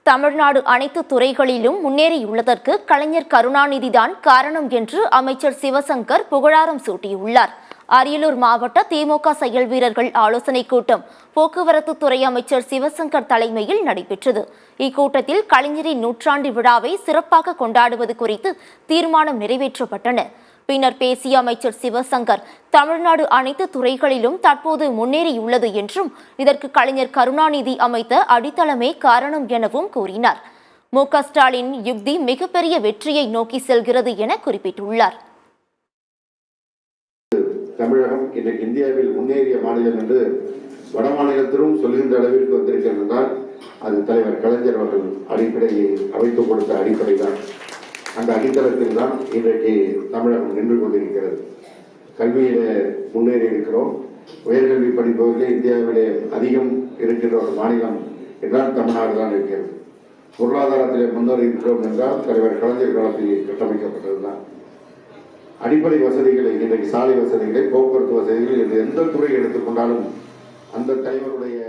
தமிழ்நாடு அனைத்து துறைகளிலும் முன்னேறியுள்ளதற்கு கலைஞர் கருணாநிதிதான் காரணம் என்று அமைச்சர் சிவசங்கர் புகழாரம் சூட்டியுள்ளார். அரியலூர் மாவட்ட திமுக செயல் வீரர்கள் ஆலோசனைக் கூட்டம் போக்குவரத்து துறை அமைச்சர் சிவசங்கர் தலைமையில் நடைபெற்றது. இக்கூட்டத்தில் கலைஞரின் நூற்றாண்டு விழாவை சிறப்பாக கொண்டாடுவது குறித்து தீர்மானம் நிறைவேற்றப்பட்டன. பின்னர் பேசிய அமைச்சர் சிவசங்கர், தமிழ்நாடு அனைத்து துறைகளிலும் தற்போது முன்னேறியுள்ளது என்றும் இதற்கு கலைஞர் கருணாநிதி அமைத்த அடித்தளமே காரணம் எனவும் கூறினார். மு.க. ஸ்டாலின் யுக்தி மிகப்பெரிய வெற்றியை நோக்கி செல்கிறது என குறிப்பிட்டுள்ளார். தமிழகம் இன்றைக்கு இந்தியாவில் முன்னேறிய மாநிலம் என்று வட மாநிலத்திலும் சொல்கின்ற அளவிற்கு வந்திருக்கிறது என்றால் அது தலைவர் கலைஞர் அவர்கள் அடிப்படையை அமைத்துக் கொடுத்த அடிப்படை தான். அந்த அடித்தளத்தில் தான் இன்றைக்கு தமிழகம் நின்று கொண்டிருக்கிறது. கல்வியில முன்னேறி இருக்கிறோம். உயர்கல்வி படிப்பவர்களே இந்தியாவிலே அதிகம் இருக்கின்ற ஒரு மாநிலம் என்றால் தமிழ்நாடு தான் இருக்கிறது. பொருளாதாரத்திலே முன்னேறி இருக்கிறோம் என்றால் தலைவர் கலைஞர் காலத்தில் கட்டமைக்கப்பட்டது தான். அடிப்படை வசதிகளை இன்றைக்கு சாலை வசதிகளை, போக்குவரத்து வசதிகள் என்று எந்த துறை எடுத்துக்கொண்டாலும் அந்த தலைவருடைய